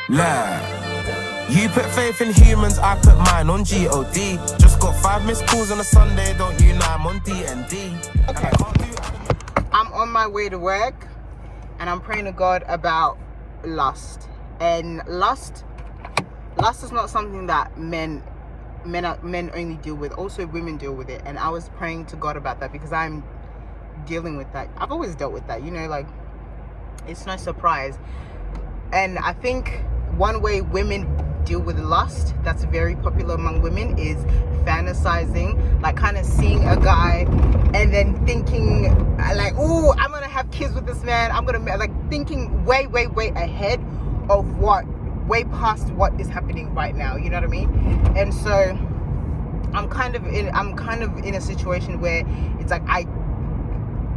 You put faith in humans, I put mine on G-O-D. Just got 5 missed calls on a Sunday, don't you know I'm on D&D. Okay. I'm on my way to work and I'm praying to God about lust. And lust is not something that men only deal with. Also women deal with it. And I was praying to God about that because I'm dealing with that. I've always dealt with that, like it's no surprise. And I think one way women deal with lust that's very popular among women is fantasizing, like kind of seeing a guy and then thinking like, oh, I'm gonna have kids with this man, I'm gonna, like, thinking way ahead of way past what is happening right now, you know what I mean? And so I'm kind of in a situation where it's like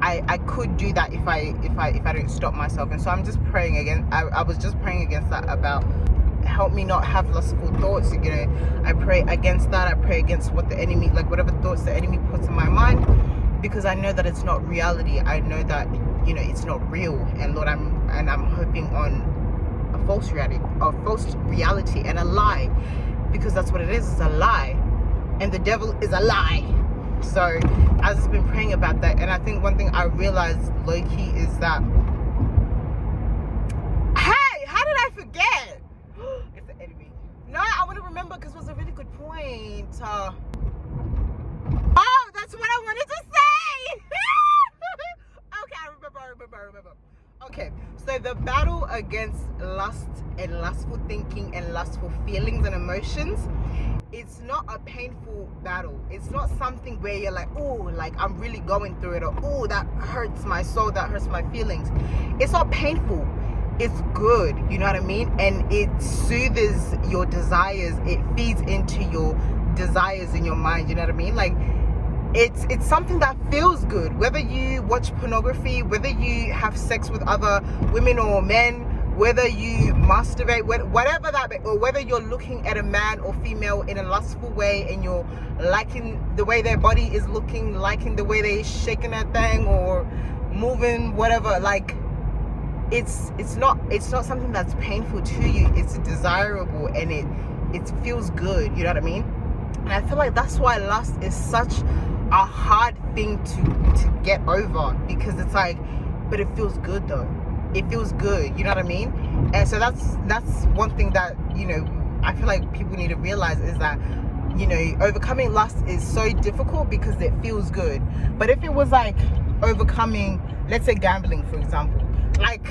I could do that if I don't stop myself. And so I'm just praying again. I was just praying against that, about help me not have lustful thoughts. I pray against that. I pray against what the enemy, like whatever thoughts the enemy puts in my mind, because I know that it's not reality. I know that it's not real. And Lord, I'm hoping on a false reality and a lie, because that's what it is. It's a lie, and the devil is a lie. So I've just been praying about that. And I think one thing I realized low-key is that, hey, how did I forget? It's the enemy. No, I want to remember, because it was a really good point. Oh, that's what I wanted to say. Okay, I remember. Okay, so the battle against lust and lustful thinking and lustful feelings and emotions, it's not a painful battle. It's not something where you're like, oh, like I'm really going through it, or oh, that hurts my soul, that hurts my feelings. It's not painful. It's good, you know what I mean? And it soothes your desires. It feeds into your desires in your mind, you know what I mean? Like, it's something that feels good. Whether you watch pornography, whether you have sex with other women or men, whether you masturbate, whatever that, or whether you're looking at a man or female in a lustful way and you're liking the way their body is looking, liking the way they're shaking that thing or moving, whatever, like, it's not something that's painful to you. It's desirable and it feels good, you know what I mean? And I feel like that's why lust is such a hard thing to get over, because it's like, but it feels good though. It feels good, you know what I mean? And so that's one thing that I feel like people need to realize, is that overcoming lust is so difficult because it feels good. But if it was like overcoming, let's say, gambling, for example, like,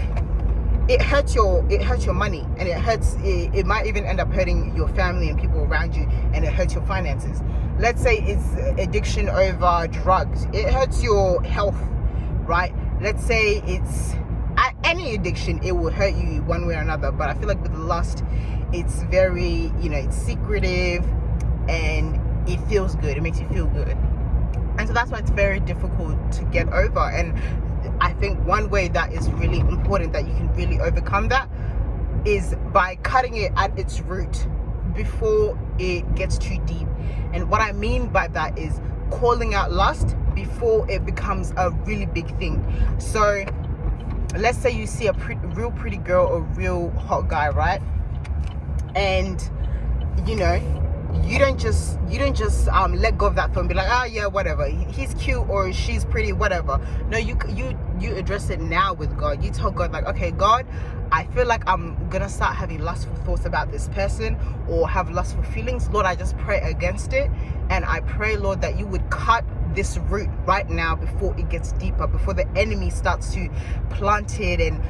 it hurts your money, and it might even end up hurting your family and people around you, and it hurts your finances. Let's say it's addiction over drugs, it hurts your health, right? Let's say it's any addiction, it will hurt you one way or another. But I feel like with lust, it's very, it's secretive and it feels good. It makes you feel good. And so that's why it's very difficult to get over. And I think one way that is really important, that you can really overcome that, is by cutting it at its root before it gets too deep. And what I mean by that is calling out lust before it becomes a really big thing. So let's say you see a real pretty girl or real hot guy, right? And you don't just let go of that thought and be like, oh yeah, whatever, he's cute or she's pretty, whatever. No, you address it now with God. You tell God, like, okay, God, I feel like I'm gonna start having lustful thoughts about this person, or have lustful feelings. Lord, I just pray against it, and I pray, Lord, that you would cut this root right now before it gets deeper, before the enemy starts to plant it and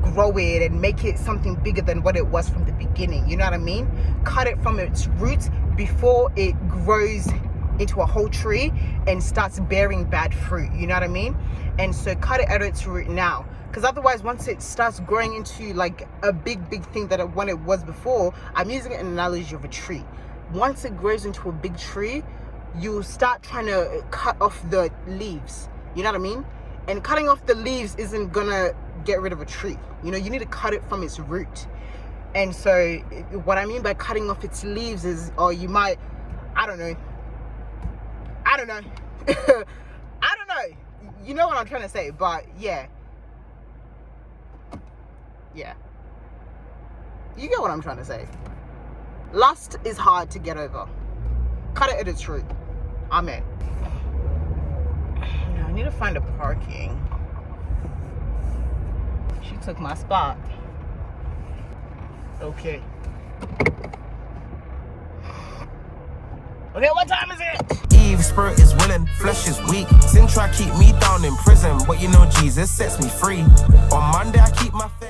grow it and make it something bigger than what it was from the beginning. You know what I mean? Cut it from its roots before it grows into a whole tree and starts bearing bad fruit. You know what I mean? And so cut it at its root now, because otherwise, once it starts growing into like a big thing that when it was before, I'm using an analogy of a tree. Once it grows into a big tree, you start trying to cut off the leaves. You know what I mean? And cutting off the leaves isn't gonna get rid of a tree. You need to cut it from its root. And so what I mean by cutting off its leaves is, or you might, I don't know. I don't know. You know what I'm trying to say, but yeah. You get what I'm trying to say. Lust is hard to get over. Cut it at its root. Amen. Now I need to find a parking. She took my spot. Okay. Okay, what time is it? Eve, spirit is willing, flesh is weak. Sin try keep me down in prison, but you know Jesus sets me free. On Monday I keep my faith.